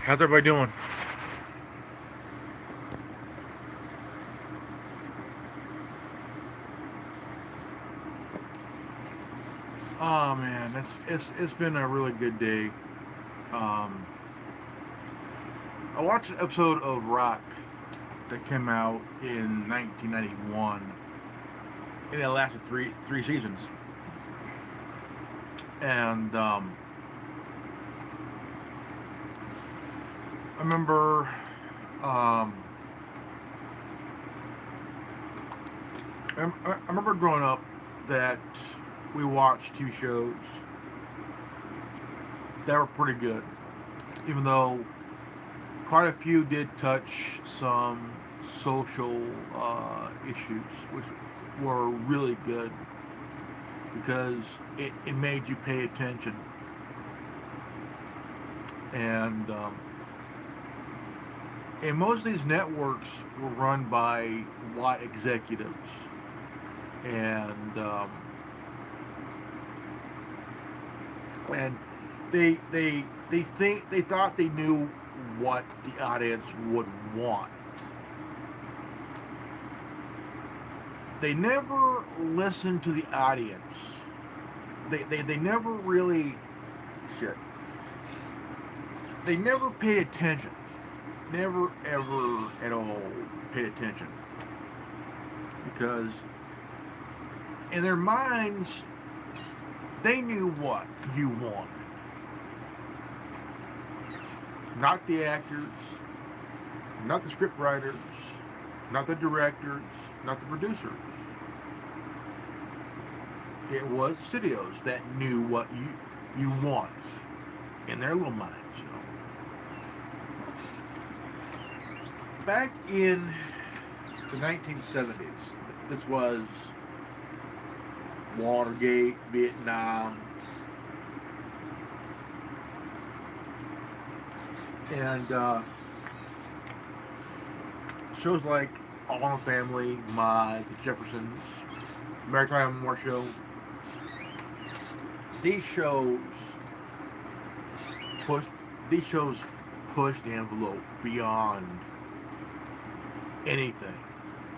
How's everybody doing? Oh man, it's been a really good day. Um, I watched an episode of Rock that came out in 1991, and it lasted three seasons. And I remember um, I remember growing up that we watched TV shows that were pretty good, even though quite a few did touch some social issues, which were really good because it made you pay attention. And and most of these networks were run by white executives, and and they thought they knew what the audience would want. They never listened to the audience. They never really shit. They never paid attention. Never ever at all paid attention. Because in their minds they knew what you wanted. Not the actors, not the script writers, not the directors, not the producers. It was studios that knew what you wanted in their little minds, you know. Back in the 1970s, this was Watergate, Vietnam, and shows like All in the Family, My, The Jeffersons, Maritime War Show. These shows push these shows push the envelope beyond anything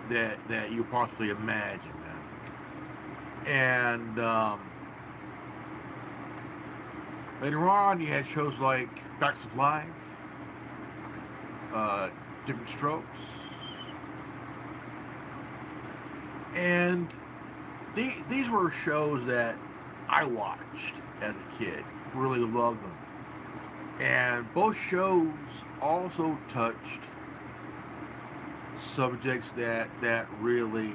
that you possibly imagine. And later on, you had shows like Facts of Life, Different Strokes, and these were shows that I watched as a kid. Really loved them, and both shows also touched subjects that really,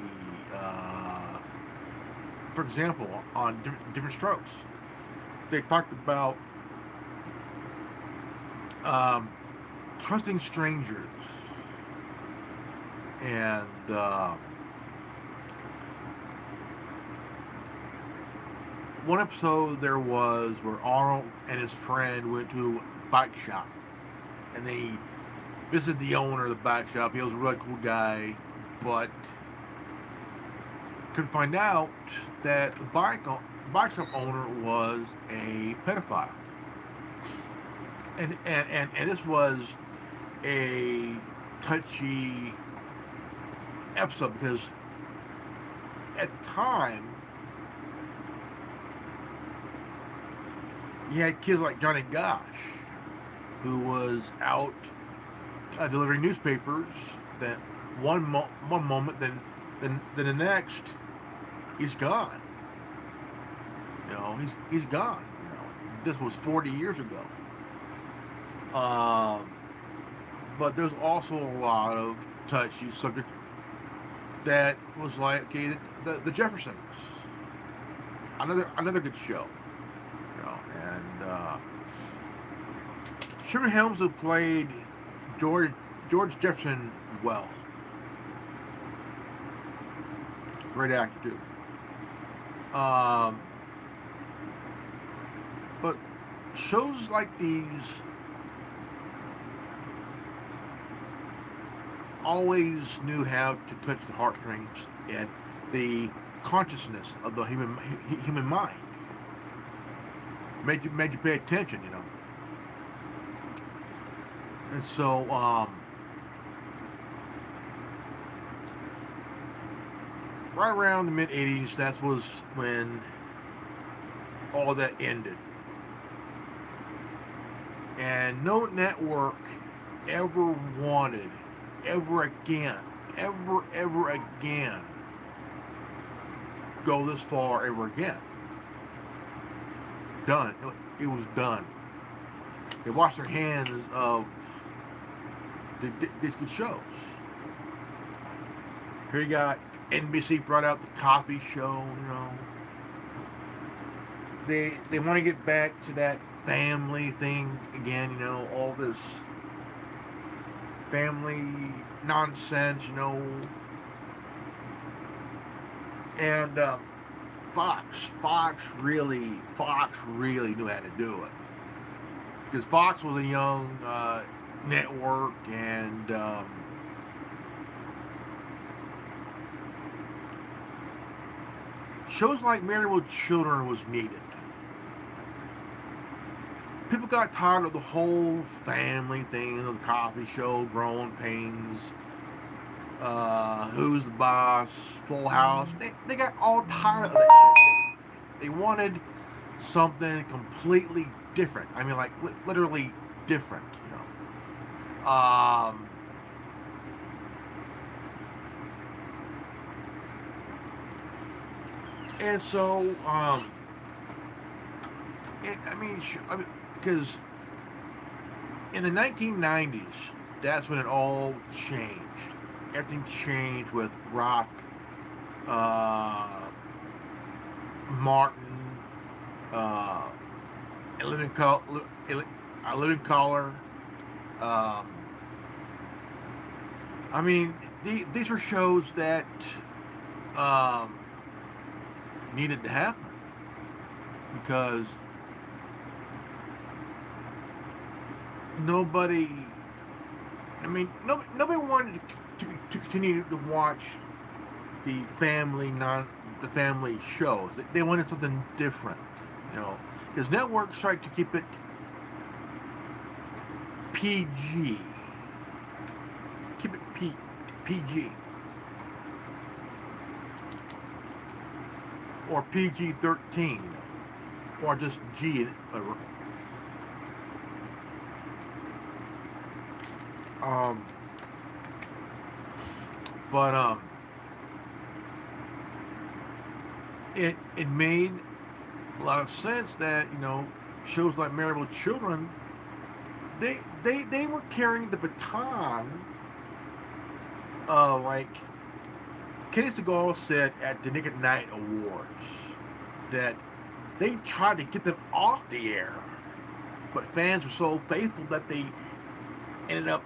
for example, on different strokes, they talked about um, trusting strangers, and one episode there was where Arnold and his friend went to a bike shop, and they visited the owner of the bike shop. He was a really cool guy, but could find out that the bike shop owner was a pedophile, and this was a touchy episode because at the time you had kids like Johnny Gosh, who was out delivering newspapers. That one moment, then the next, he's gone. You know, he's gone. You know, this was 40 years ago. But there's also a lot of touchy subject that was like, okay, the Jeffersons, another good show. You know, and Sherman Helmsley played George Jefferson well. Great actor too. But shows like these always knew how to touch the heartstrings and the consciousness of the human mind. Made you pay attention, you know. And so, right around the mid 80s, that was when all that ended. And no network ever wanted, ever again, ever again, go this far ever again. Done. It was done. They washed their hands of these good shows. Here you got NBC brought out the Cosby Show. They want to get back to that family thing again. All this family nonsense. And Fox really knew how to do it, because Fox was a young network, and shows like Married with Children was needed. People got tired of the whole family thing, the Cosby Show, Growing Pains, Who's the Boss, Full House. They got all tired of that shit. They wanted something completely different. I mean, like literally different. And so, because in the 1990s, that's when it all changed. Everything changed with rock, Martin, A Living Color. These were shows that needed to happen, because nobody wanted to continue to watch the family shows. They wanted something different, because networks tried to keep it PG, PG, or PG-13, or just G. It made a lot of sense that shows like Married with Children, they were carrying the baton, like Kenny Segal said at the Nick at Night Awards, that they tried to get them off the air, but fans were so faithful that they ended up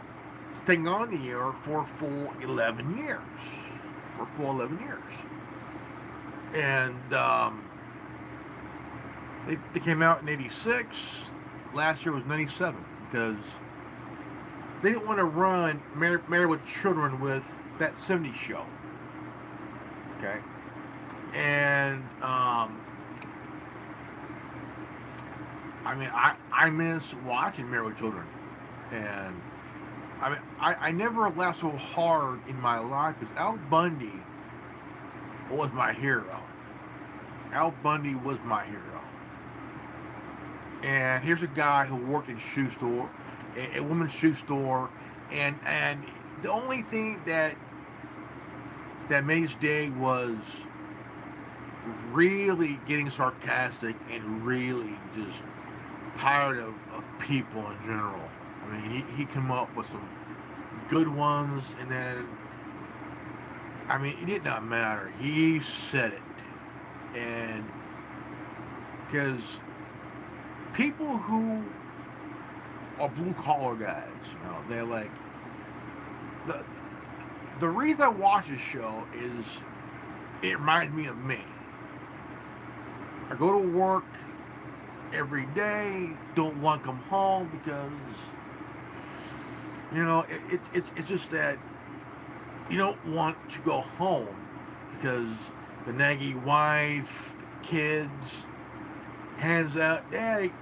staying on the air for a full 11 years. And they came out in 86. Last year was 97, because they didn't want to run Married with Children with that 70s show. Okay? And I miss watching Married with Children. And I never laughed so hard in my life, because Al Bundy was my hero. Al Bundy was my hero. And here's a guy who worked in a woman's shoe store, and the only thing that made his day was really getting sarcastic and really just tired of people in general. He came up with some good ones, and then, it did not matter. He said it. And because people who are blue collar guys, they're like, the reason I watch this show is it reminds me of me. I go to work every day, don't want to come home because it's just that you don't want to go home, because the naggy wife, the kids, hands out, Daddy,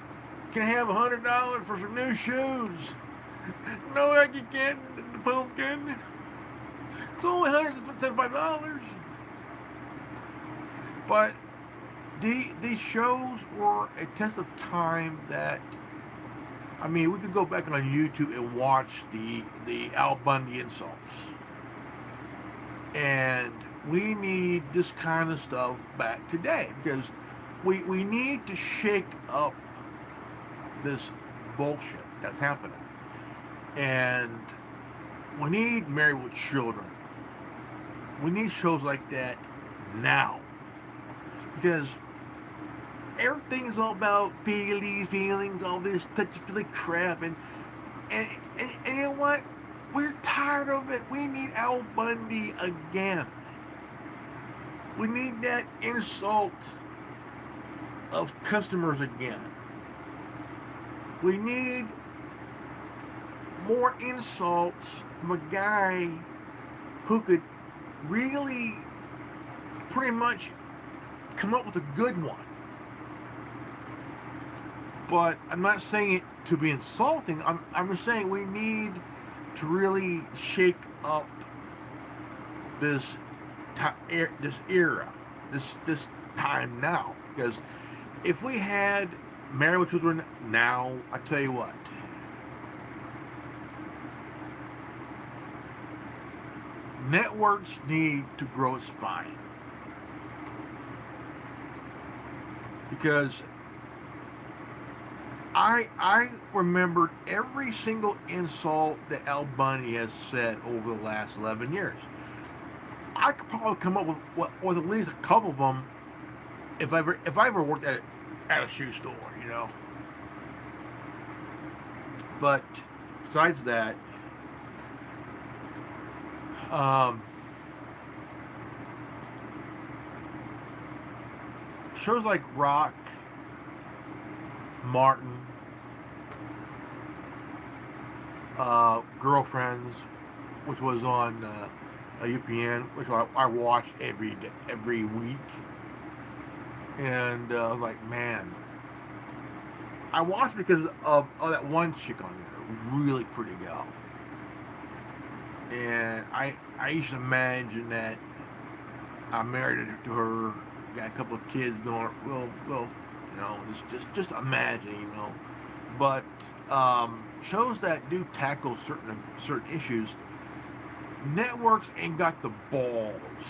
can I have $100 for some new shoes? no, like you can't. The pumpkin. It's only $175. But these shows were a test of time that, I mean, we could go back on YouTube and watch the Al Bundy insults. And we need this kind of stuff back today because we need to shake up this bullshit that's happening. And we need Married with Children. We need shows like that now. Because everything's all about feelings, all this touchy-feely crap, and you know what? We're tired of it. We need Al Bundy again. We need that insult of customers again. We need more insults from a guy who could really pretty much come up with a good one. But I'm not saying it to be insulting. I'm just saying we need to really shake up this era, this time now. Because if we had Married with Children now, I tell you what, networks need to grow a spine. Because I remembered every single insult that Al Bundy has said over the last 11 years. I could probably come up with at least a couple of them if I ever worked at a shoe store, you know. But besides that, shows like Rock, Martin, Girlfriends, which was on UPN, which I watched every week, and I was like, man, I watched it because of that one chick on there, really pretty gal, and I used to imagine that I married to her, got a couple of kids going, well, you know, just imagine, you know, but shows that do tackle certain issues, networks ain't got the balls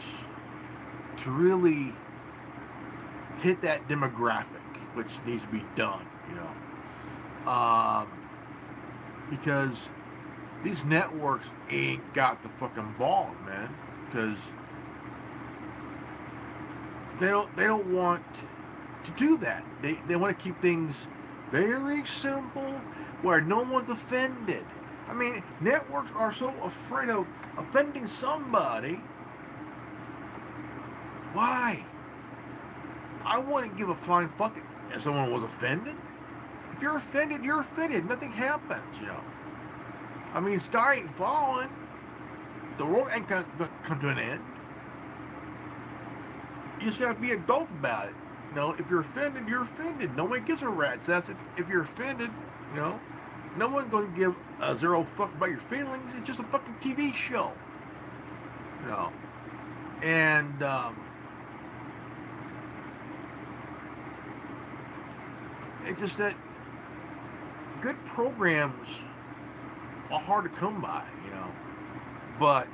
to really hit that demographic, which needs to be done, you know, because these networks ain't got the fucking balls, man, because they don't want to do that. They want to keep things very simple where no one's offended. I mean, networks are so afraid of offending somebody. Why? I wouldn't give a flying fuck if someone was offended. If you're offended, you're offended. Nothing happens, you know. I mean, sky ain't falling. The world ain't gonna come to an end. You just gotta be adult about it. You know, if you're offended, you're offended. Nobody gives a rat's ass if you're offended, you know. No one's gonna give a zero fuck about your feelings. It's just a fucking TV show. You know. And it's just that good programs are hard to come by, you know. But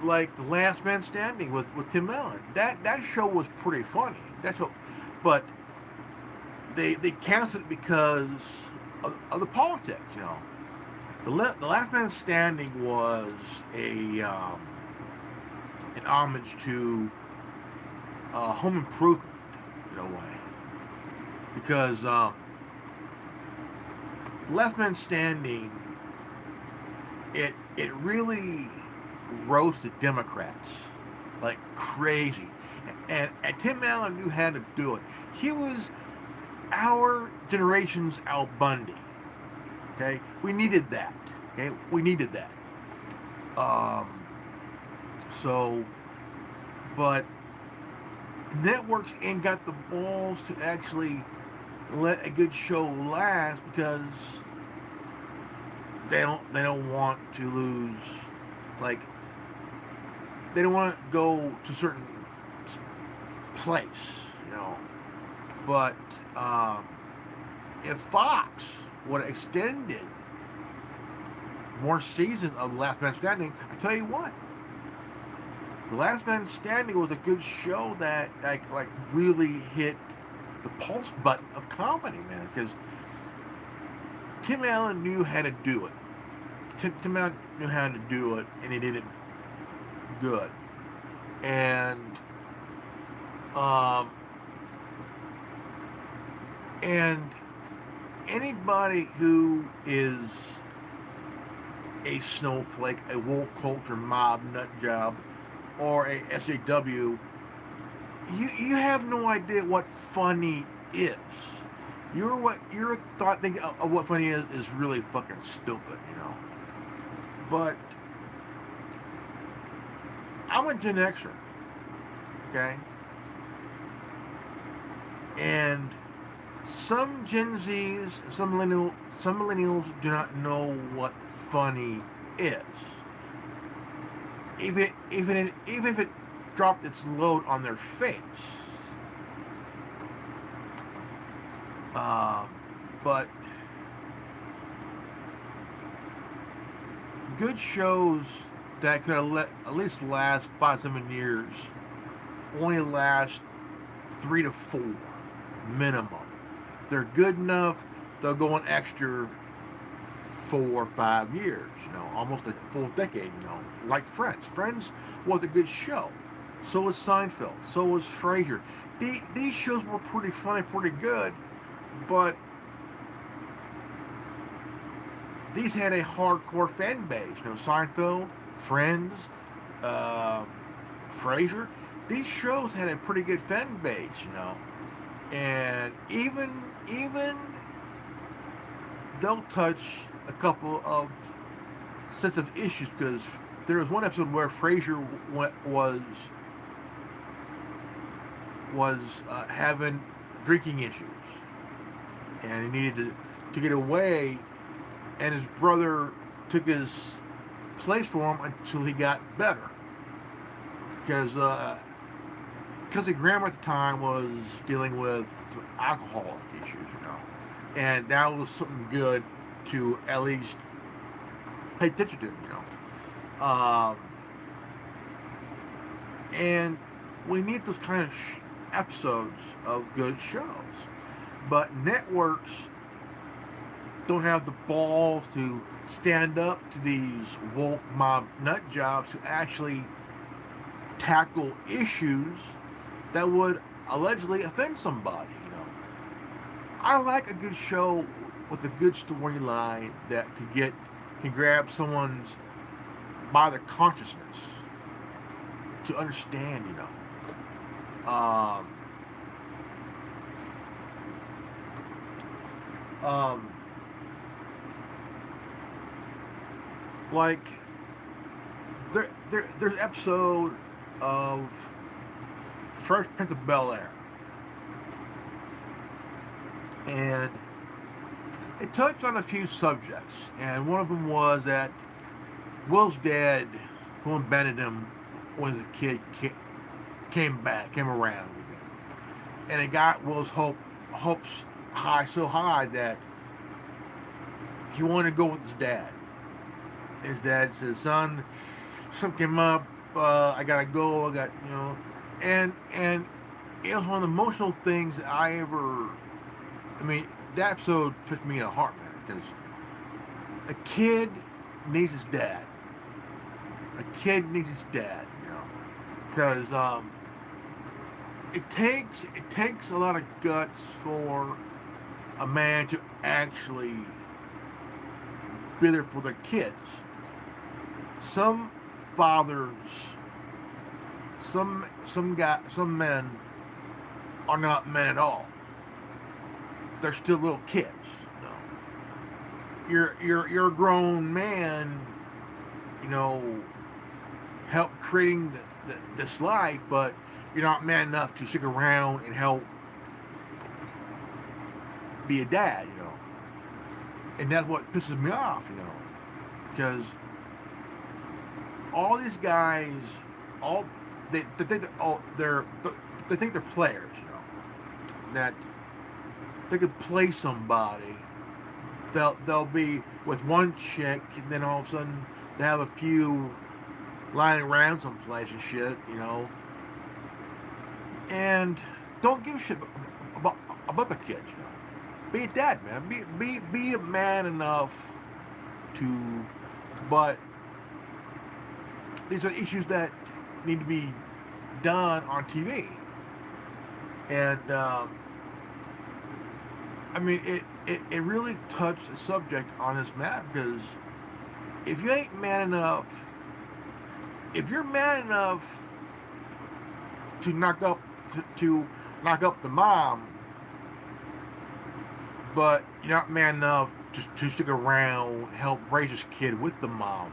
like The Last Man Standing with Tim Allen, that show was pretty funny. That's what, but they canceled it because of the politics, you know. The Last Man Standing was an homage to Home Improvement in a way, because The Last Man Standing, it really roasted Democrats like crazy, and Tim Allen knew how to do it. He was our generation's Al Bundy. Okay, we needed that. Okay, we needed that. So, but networks ain't got the balls to actually let a good show last because they don't want to lose, like, they don't want to go to a certain place, you know. But if Fox would have extended more seasons of Last Man Standing, I tell you what, The Last Man Standing was a good show that like really hit the pulse button of comedy, man. Because Tim Allen knew how to do it. Tim Allen knew how to do it, and he did it good. And um, and anybody who is a snowflake, a woke culture mob nut job, or a SJW, you have no idea what funny is. Your thought thinking of what funny is really fucking stupid, you know. But I'm a Gen Xer, okay, and some Gen Zs, some millennials do not know what funny is. Even if it dropped its load on their face. But good shows that could have at least last 5-7 years only last 3 to 4 minimum. If they're good enough, they'll go an extra 4 or 5 years, you know, almost a full decade, you know, like Friends. Friends was a good show. So was Seinfeld. So was Frasier. These shows were pretty funny, pretty good, but these had a hardcore fan base. You know, Seinfeld, Friends, Frasier. These shows had a pretty good fan base, you know, and even they'll touch a couple of sensitive issues, because there was one episode where Frasier was having drinking issues, and he needed to get away, and his brother took his place for him until he got better, because the grandma at the time was dealing with alcoholic issues, you know, and that was something good to at least pay attention to, you know. And we need those kind of episodes of good shows, but networks don't have the balls to stand up to these woke mob nut jobs to actually tackle issues that would allegedly offend somebody, you know. I like a good show with a good storyline that can grab someone's by their consciousness to understand, you know. Like there's an episode of Fresh Prince of Bel-Air, and it touched on a few subjects, and one of them was that Will's dad, who abandoned him when he was a kid, came around again, and it got Will's hopes so high that he wanted to go with his dad. His dad said, "Son, something came up. I gotta go. I got, you know," and it was one of the emotional things that I mean, that episode took me to heart, man, because a kid needs his dad. A kid needs his dad, you know, because it takes a lot of guts for a man to actually be there for their kids. Some fathers, some men are not men at all. They're still little kids. You know? You're a grown man, you know, help creating this life, but you're not man enough to stick around and help be a dad, you know. And that's what pisses me off, you know. because all these guys, all they think they think they're players, that they could play somebody. They'll be with one chick, and then all of a sudden they have a few lying around someplace and shit, and don't give a shit about the kids. Be a dad, man. Be a man enough to, but these are issues that need to be done on TV. And I mean, it really touched the subject on this matter, because if you ain't man enough, if you're man enough to knock up the mom, but you're not man enough to stick around, help raise this kid with the mom,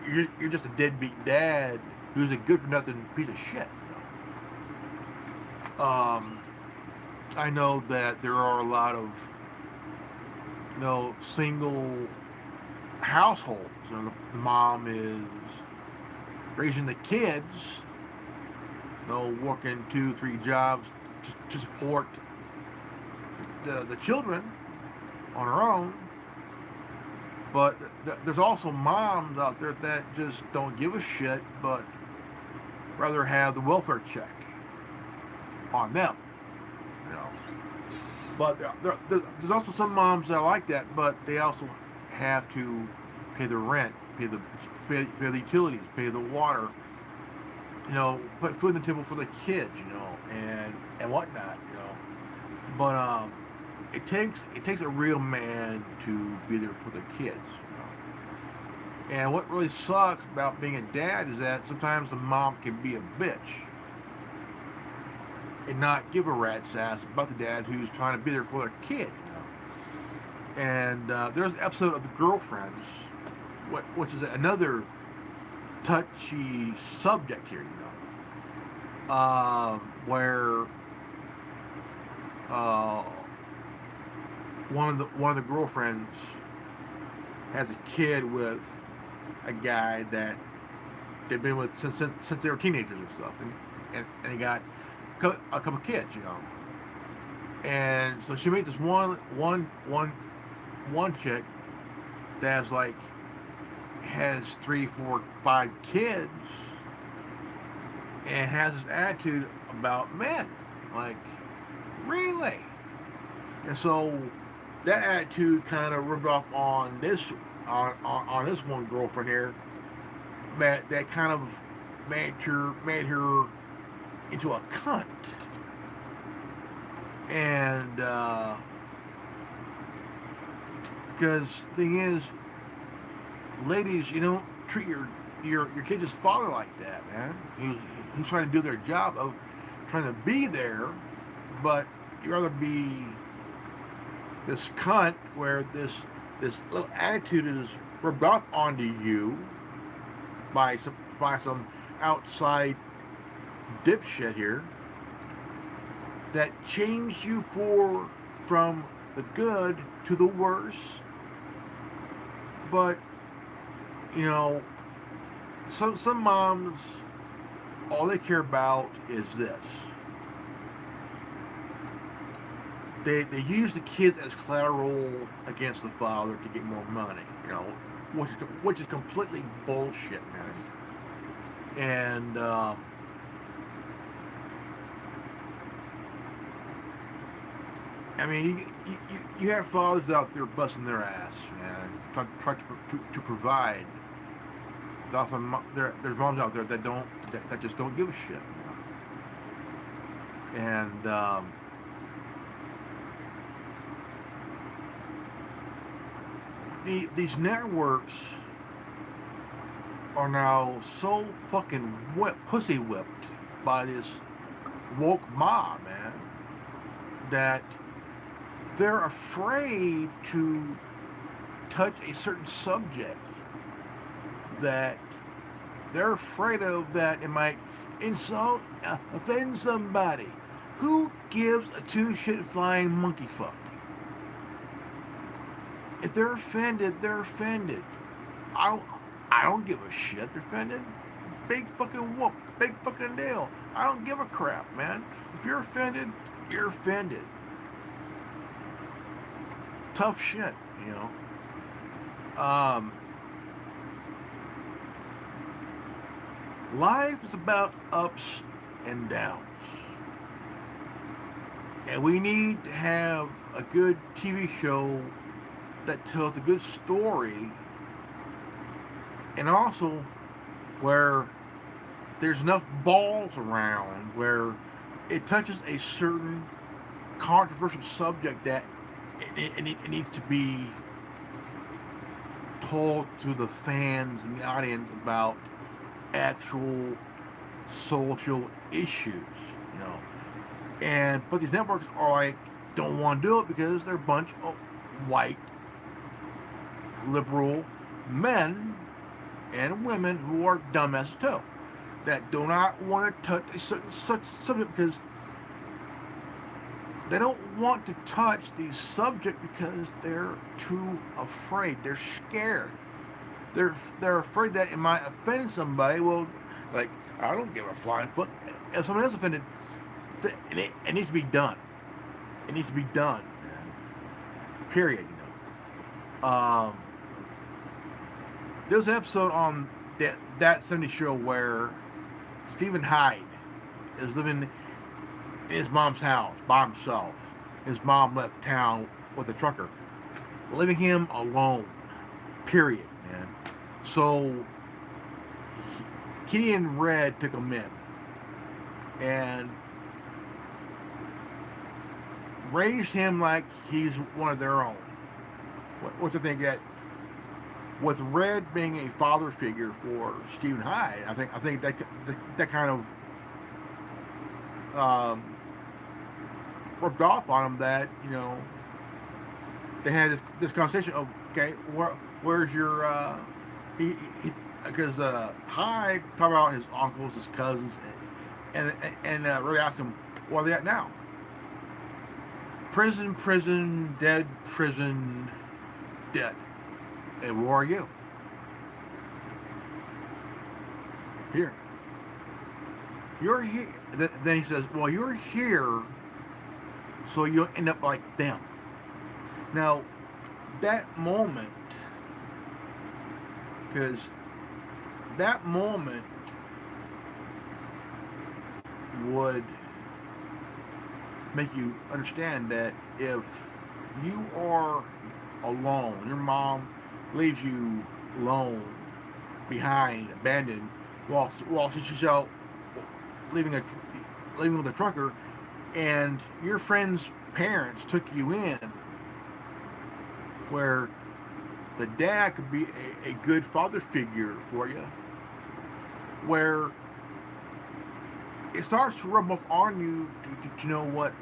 you're just a deadbeat dad who's a good for nothing piece of shit. I know that there are a lot of single households. The mom is raising the kids, working 2-3 jobs to support the children on her own. But there's also moms out there that just don't give a shit, but rather have the welfare check on them. But there's also some moms that are like that, but they also have to pay the rent, pay the utilities, pay the water, put food on the table for the kids, and whatnot, But it takes a real man to be there for the kids. And what really sucks about being a dad is that sometimes the mom can be a bitch and not give a rat's ass about the dad who's trying to be there for their kid. And there's an episode of The Girlfriends, which is another touchy subject here, where one of the girlfriends has a kid with a guy that they've been with since they were teenagers and stuff, and he got a couple kids, and so she made this one chick that's has 3, 4, 5 kids and has this attitude about men, really. And so that attitude kind of rubbed off on this one girlfriend here, that kind of made her into a cunt. And because the thing is, ladies, you don't treat your kid's father like that, man. He's trying to do their job of trying to be there, but you'd rather be this cunt where this little attitude is rubbed off onto you by some outside dipshit here that changed you from the good to the worse. But some moms, all they care about is this. They use the kids as collateral against the father to get more money, which is completely bullshit, man. And I mean, you have fathers out there busting their ass, man, trying to provide. There's moms out there that just don't give a shit, and these networks are now so fucking pussy whipped by this woke mob, man, that they're afraid to touch a certain subject that they're afraid of, that it might insult, offend somebody. Who gives a two-shit flying monkey fuck? If they're offended, they're offended. I I don't give a shit. They're offended. Big fucking whoop. Big fucking deal. I don't give a crap, man. If you're offended, you're offended. Tough shit, you know. Life is about ups and downs. And we need to have a good TV show that tells a good story, and also where there's enough balls around where it touches a certain controversial subject that it needs to be told to the fans and the audience about actual social issues, you know. But these networks are like, don't want to do it because they're a bunch of white liberal men and women who are dumbasses too, that do not want to touch a certain such subject because they don't want to touch the subject because they're too afraid. They're scared. They're afraid that it might offend somebody. Well, like, I don't give a flying foot. If someone else offended, it needs to be done. It needs to be done. Period. You know. There was an episode on that 70s show where Stephen Hyde is living in his mom's house by himself. His mom left town with a trucker, leaving him alone. Period, man. So Kitty and Red took him in and raised him like he's one of their own. What's the thing that, with Red being a father figure for Stephen Hyde, I think that kind of rubbed off on him, that, you know, they had this conversation of, okay, where's your because Hyde talked about his uncles, his cousins, and really asked him, where are they at now? Prison, dead, prison, dead. And where are you? Here. You're here. Then he says, well, you're here so you don't end up like them. Now, that moment, because that moment would make you understand that if you are alone, your mom leaves you alone, behind, abandoned, while she's out leaving with a trucker, and your friend's parents took you in, where the dad could be a good father figure for you, where it starts to rub off on you to know what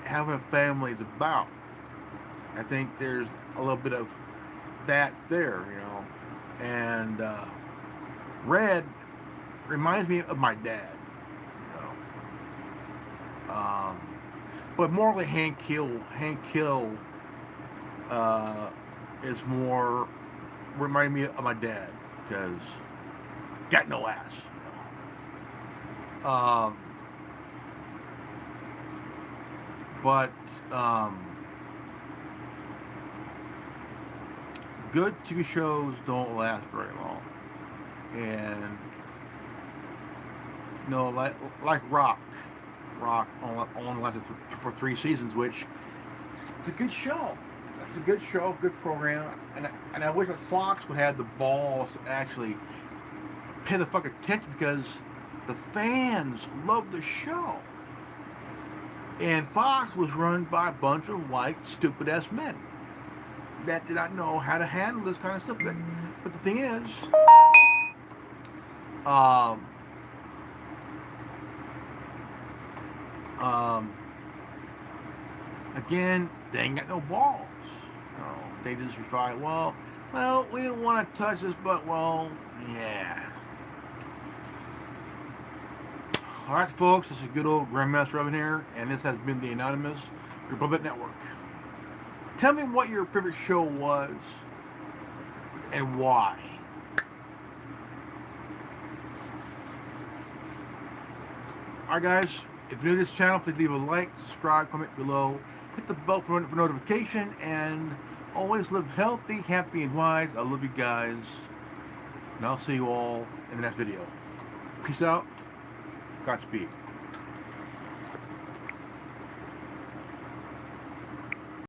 having a family is about. I think there's a little bit of that there, you know. And Red reminds me of my dad, you know. But more like Hank Hill is more reminding me of my dad, because got no ass, you know. But good TV shows don't last very long, and you know, like Rock only lasted for 3 seasons, which it's a good show. It's a good show, good program, and I wish that Fox would have the balls to actually pay the fucking attention, because the fans love the show. And Fox was run by a bunch of white, stupid-ass men that did not know how to handle this kind of stuff. But the thing is, again, they ain't got no balls. You know, they just reply, well, we didn't want to touch this, but, well, yeah. All right, folks, this is good old Grandmaster Robin here, and this has been the Anonymous Republic Network. Tell me what your favorite show was and why. Alright, guys, if you're new to this channel, please leave a like, subscribe, comment below, hit the bell for notification, and always live healthy, happy, and wise. I love you guys, and I'll see you all in the next video. Peace out. Godspeed.